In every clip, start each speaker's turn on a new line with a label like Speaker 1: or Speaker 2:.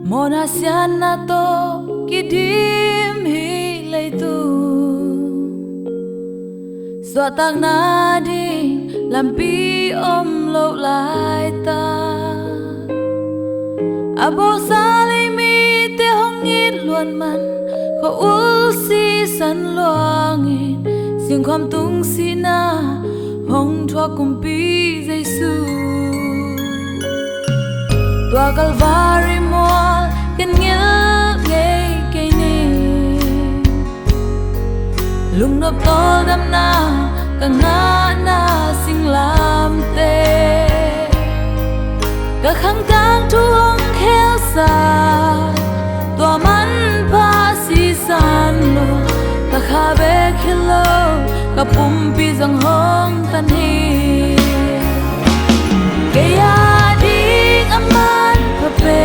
Speaker 1: Monasian na to kidim hilay tu Suatang na ding lampi lo lai ta Abo salimi te hongit luan man Ko si san luangin Sing kwam tung sina hong thua kumpi Giêsu Tua Calvary mual ken ngel ngay cây ni Lung nộp tol đam na ka nga na sing lam te Ka khang tang tuong kheo sa Tua man pa si san lo Ka kha be khilo ka pumpi zang hong tan hi Kaya ding aman pa pe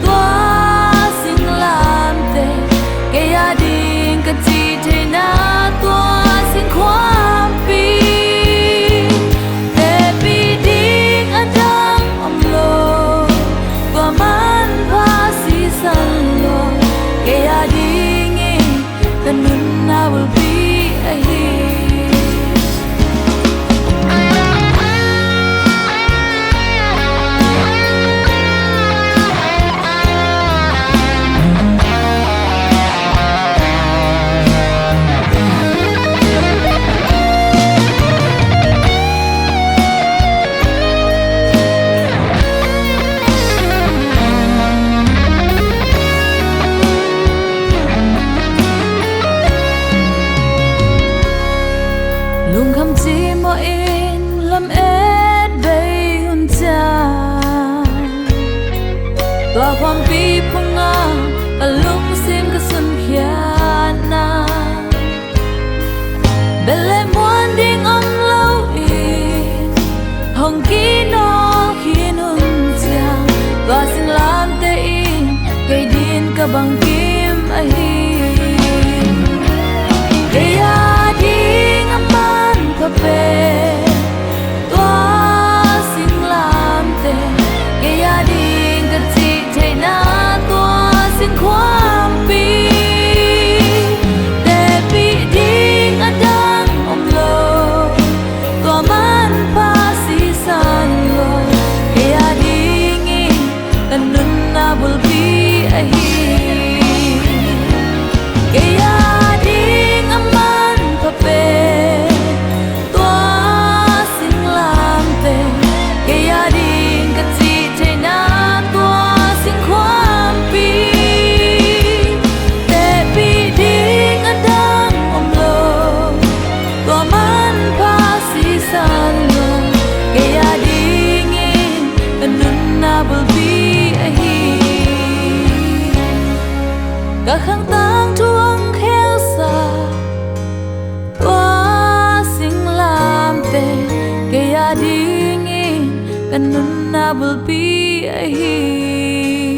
Speaker 1: Tua sing lam te Kaya ding ka chi te na Tua sing kwam pi Te pi ding adang om lo Tua man pa si san lo Kaya ding e kanun na will be a hit Lung kham chi mo in lam et bay hun cha Tua kwam pi punga ka lung sim ka sun khia na Bele muan ding om lo in Hong ki no khin hun cha Tua sing lam te in Kay din ka bang kim a hi Kaya ding aman pa pe Tua sing lam te Kaya ding ka chi te na Tua sing kwam pi Te pi ding adang om lo Tua man pa si san lo Kaya ding e kanun na bul pi a hi Kaya ding aman pa pe Tua sing lam te Kaya ding ka chi te na Tua sing kwam pi Te pi ding adang om lo Tua man pa si san lo Kaya ding e kanun na bul pi a hi Ka khang tang tuong kheo sa Tua sing lam te Kaya ding e kanun na bul pi a hi